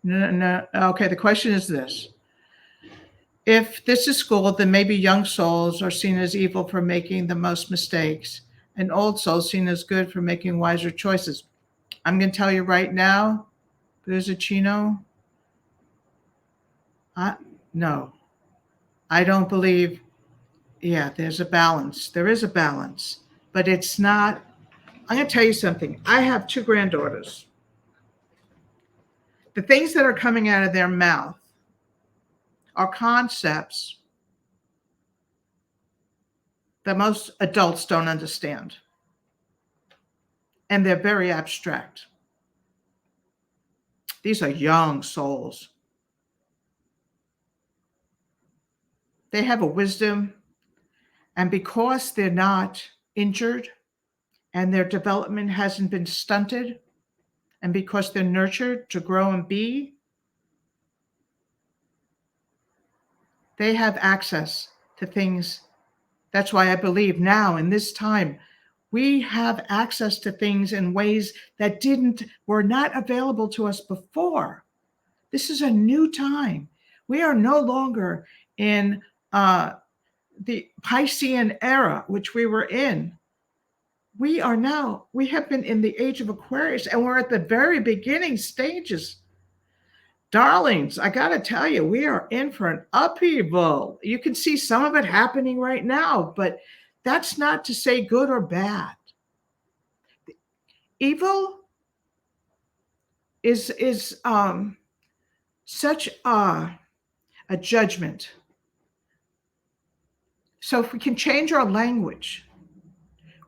No. Okay, the question is this. If this is school, then maybe young souls are seen as evil for making the most mistakes, and old souls seen as good for making wiser choices. I'm going to tell you right now, Buzacchino, no, I don't believe, there's a balance. There is a balance, but it's not. I'm going to tell you something. I have 2 granddaughters. The things that are coming out of their mouth are concepts that most adults don't understand. And they're very abstract. These are young souls. They have a wisdom, and because they're not injured and their development hasn't been stunted, and because they're nurtured to grow and be, they have access to things. That's why I believe now in this time, we have access to things in ways that were not available to us before. This is a new time. We are no longer in the Piscean era, which we were in. We have been in the age of Aquarius, and we're at the very beginning stages. Darlings, I got to tell you, we are in for an upheaval. You can see some of it happening right now, but that's not to say good or bad. Evil is such a judgment. So if we can change our language,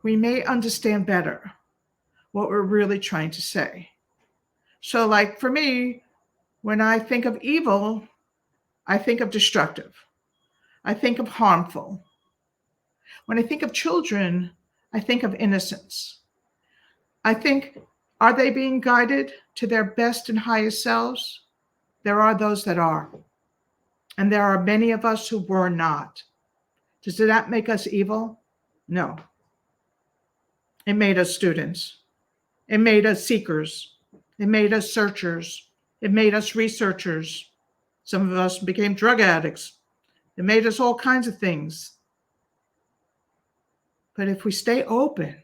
we may understand better what we're really trying to say. So like for me, when I think of evil, I think of destructive. I think of harmful. When I think of children, I think of innocence. I think, are they being guided to their best and highest selves? There are those that are. And there are many of us who were not. Does that make us evil? No. It made us students. It made us seekers. It made us searchers. It made us researchers. Some of us became drug addicts. It made us all kinds of things. But if we stay open,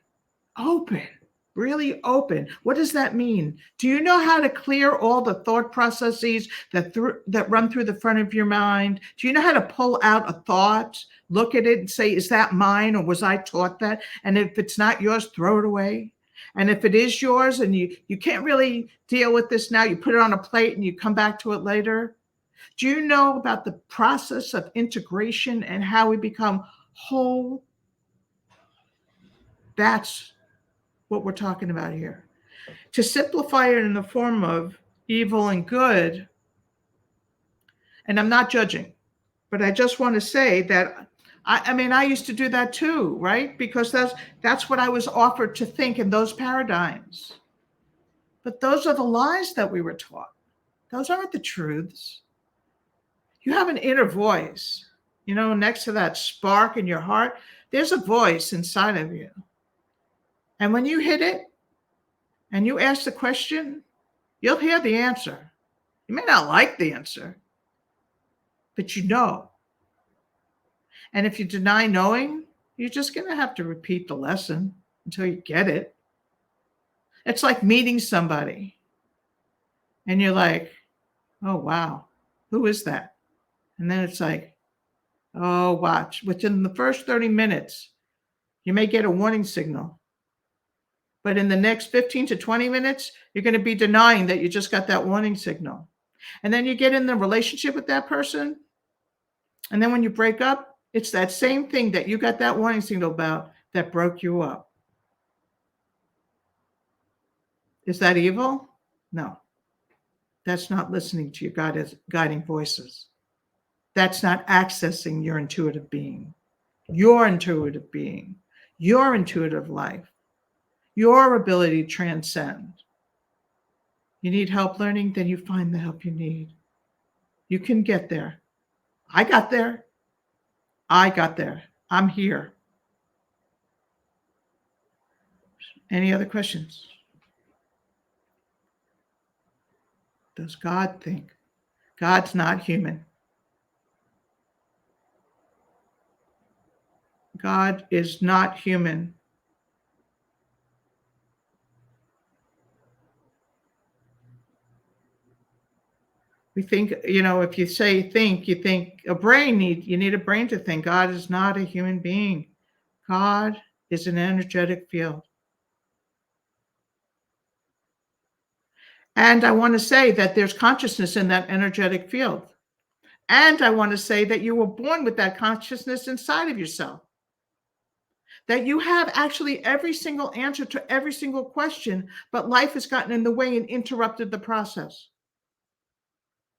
really open, what does that mean? Do you know how to clear all the thought processes that run through the front of your mind? Do you know how to pull out a thought, look at it and say, is that mine, or was I taught that? And if it's not yours, throw it away. And if it is yours and you can't really deal with this now, you put it on a plate and you come back to it later. Do you know about the process of integration and how we become whole? That's what we're talking about here. To simplify it in the form of evil and good, and I'm not judging, but I just want to say that I used to do that too, right? Because that's what I was offered to think in those paradigms. But those are the lies that we were taught. Those aren't the truths. You have an inner voice, next to that spark in your heart, there's a voice inside of you. And when you hit it and you ask the question, you'll hear the answer. You may not like the answer, but you know. And if you deny knowing, you're just going to have to repeat the lesson until you get it. It's like meeting somebody and you're like, oh, wow, who is that? And then it's like, oh, watch. Within the first 30 minutes, you may get a warning signal. But in the next 15 to 20 minutes, you're going to be denying that you just got that warning signal. And then you get in the relationship with that person. And then when you break up, it's that same thing that you got that warning signal about that broke you up. Is that evil? No. That's not listening to your guiding voices. That's not accessing your intuitive being, your intuitive life, your ability to transcend. You need help learning, then you find the help you need. You can get there. I got there. I'm here. Any other questions? Does God think? God's not human. God is not human. We think, if you say think, you think a brain you need a brain to think. God is not a human being. God is an energetic field. And I want to say that there's consciousness in that energetic field. And I want to say that you were born with that consciousness inside of yourself. That you have actually every single answer to every single question, but life has gotten in the way and interrupted the process.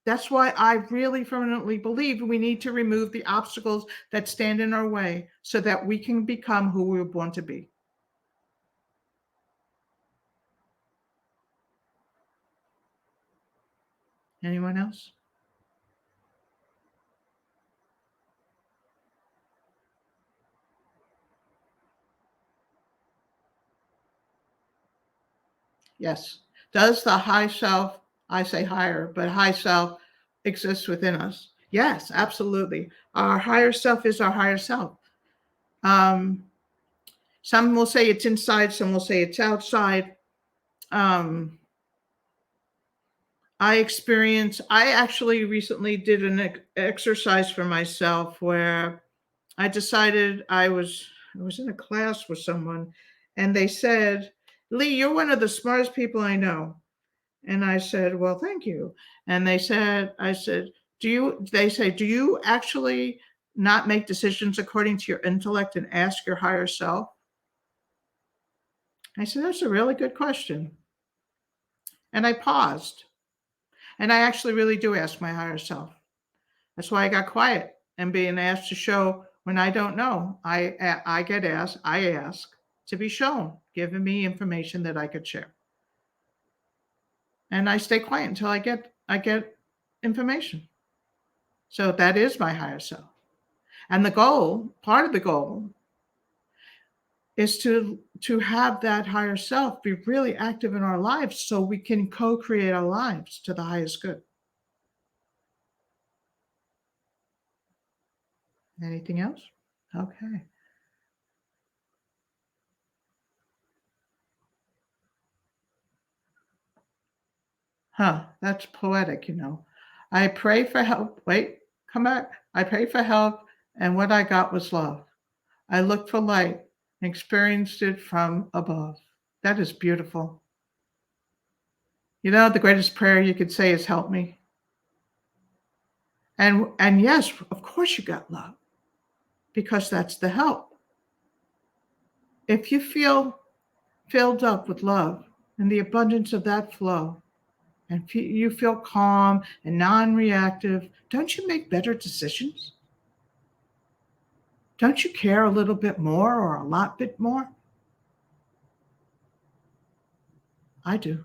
That's why I really firmly believe we need to remove the obstacles that stand in our way so that we can become who we were born to be. Anyone else? Yes. Does the high self, I say higher, but high self exists within us? Yes, absolutely. Our higher self is our higher self. Some will say it's inside, some will say it's outside. I actually recently did an exercise for myself where I decided I was in a class with someone and they said, Leigh, you're one of the smartest people I know. And I said, well, thank you. And they said, do you actually not make decisions according to your intellect and ask your higher self? I said, that's a really good question. And I paused. And I actually really do ask my higher self. That's why I got quiet and being asked to show when I don't know. I ask to be shown, giving me information that I could share. And I stay quiet until I get information. So that is my higher self. And part of the goal is to have that higher self be really active in our lives so we can co-create our lives to the highest good. Anything else? Okay. That's poetic, I pray for help. Wait, come back. I pray for help, and what I got was love. I looked for light and experienced it from above. That is beautiful. The greatest prayer you could say is help me. And yes, of course you got love, because that's the help. If you feel filled up with love and the abundance of that flow, and you feel calm and non-reactive, don't you make better decisions? Don't you care a little bit more or a lot bit more? I do.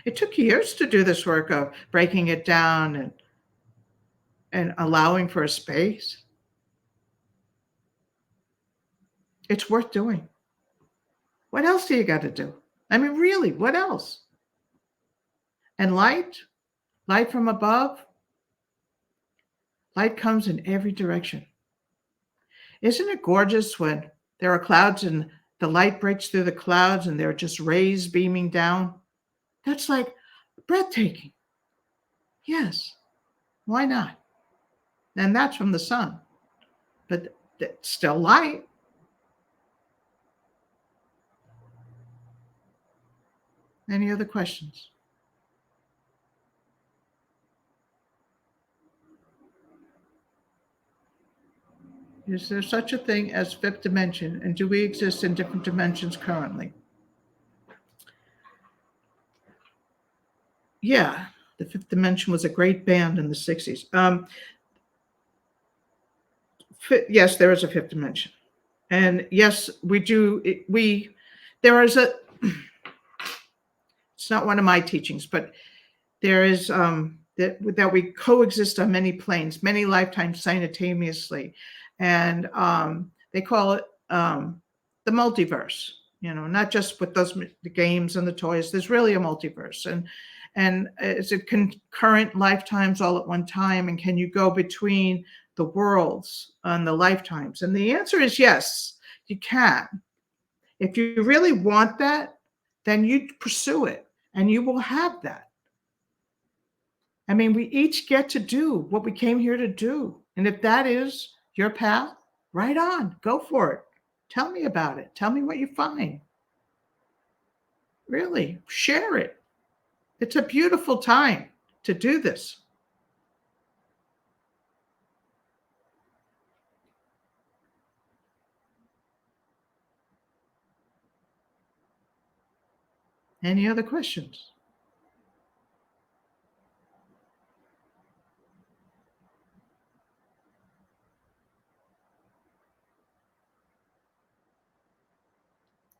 It took years to do this work of breaking it down and allowing for a space. It's worth doing. What else do you got to do? I mean, really, what else? And light from above, light comes in every direction. Isn't it gorgeous when there are clouds and the light breaks through the clouds and there are just rays beaming down? That's like breathtaking. Yes, why not? And that's from the sun, but it's still light. Any other questions? Is there such a thing as fifth dimension, and do we exist in different dimensions currently? Yeah, the Fifth Dimension was a great band in the 60s. Yes, there is a fifth dimension. And yes, we do. There is a, it's not one of my teachings, but there is that we coexist on many planes, many lifetimes simultaneously. And they call it the multiverse, not just with the games and the toys. There's really a multiverse. And is it concurrent lifetimes all at one time? And can you go between the worlds and the lifetimes? And the answer is yes, you can. If you really want that, then you pursue it and you will have that. I mean, we each get to do what we came here to do. And if that is your path, right on, go for it. Tell me about it. Tell me what you find. Really, share it. It's a beautiful time to do this. Any other questions?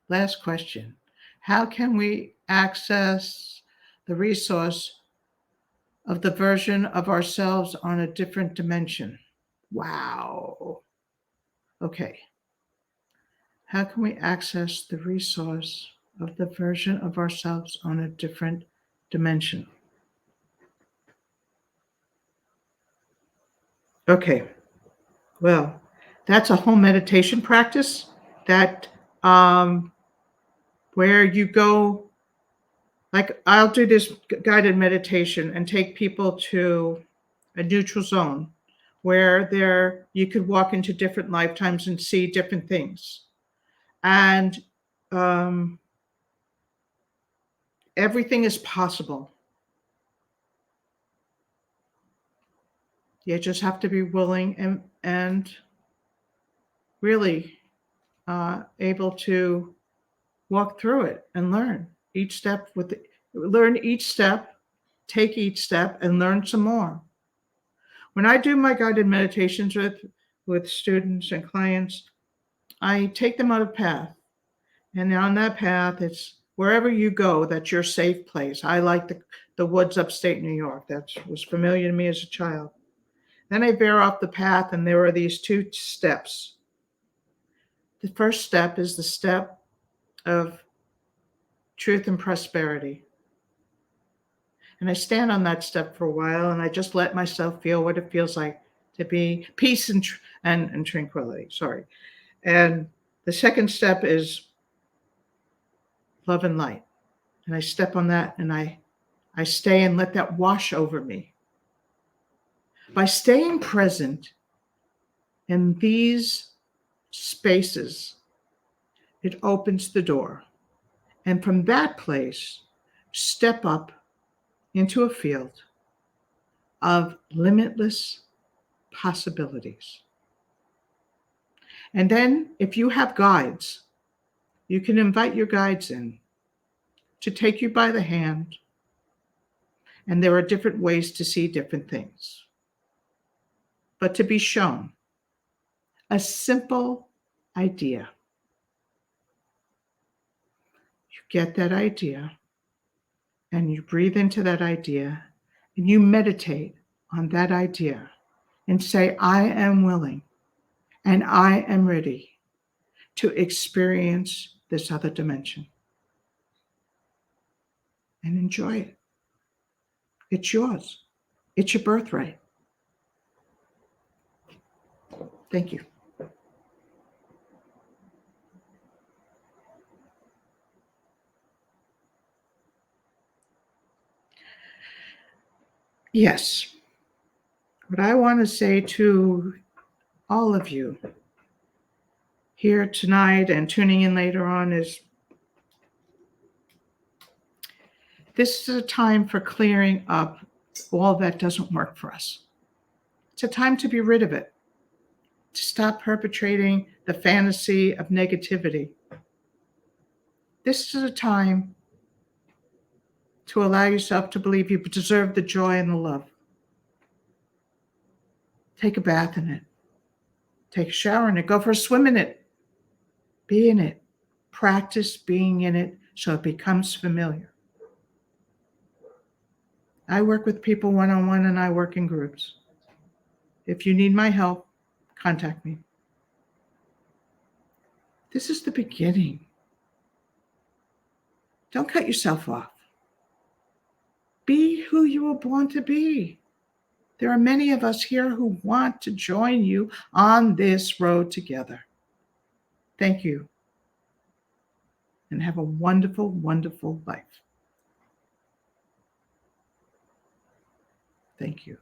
Last question. How can we access the resource of the version of ourselves on a different dimension? Wow. Okay. How can we access the resource of the version of ourselves on a different dimension? Okay. Well, that's a whole meditation practice that where you go, like I'll do this guided meditation and take people to a neutral zone where you could walk into different lifetimes and see different things. And everything is possible. You just have to be willing and really able to walk through it and learn each step take each step and learn some more. When I do my guided meditations with students and clients, I take them on a path. And on that path, it's wherever you go, that's your safe place. I like the woods upstate New York. That was familiar to me as a child. Then I veer off the path, and there are these two steps. The first step is the step of truth and prosperity. And I stand on that step for a while, and I just let myself feel what it feels like to be peace and tranquility. Sorry. And the second step is love and light. And I step on that, and I stay and let that wash over me. By staying present in these spaces, it opens the door. And from that place, step up into a field of limitless possibilities. And then, if you have guides, you can invite your guides in to take you by the hand. And there are different ways to see different things. But to be shown a simple idea. You get that idea and you breathe into that idea and you meditate on that idea and say, I am willing and I am ready to experience this other dimension. And enjoy it. It's yours. It's your birthright. Thank you. Yes. What I want to say to all of you here tonight and tuning in later on is this is a time for clearing up all that doesn't work for us. It's a time to be rid of it, to stop perpetrating the fantasy of negativity. This is a time to allow yourself to believe you deserve the joy and the love. Take a bath in it. Take a shower in it. Go for a swim in it. Be in it. Practice being in it so it becomes familiar. I work with people one-on-one and I work in groups. If you need my help, contact me. This is the beginning. Don't cut yourself off. Be who you were born to be. There are many of us here who want to join you on this road together. Thank you. And have a wonderful, wonderful life. Thank you.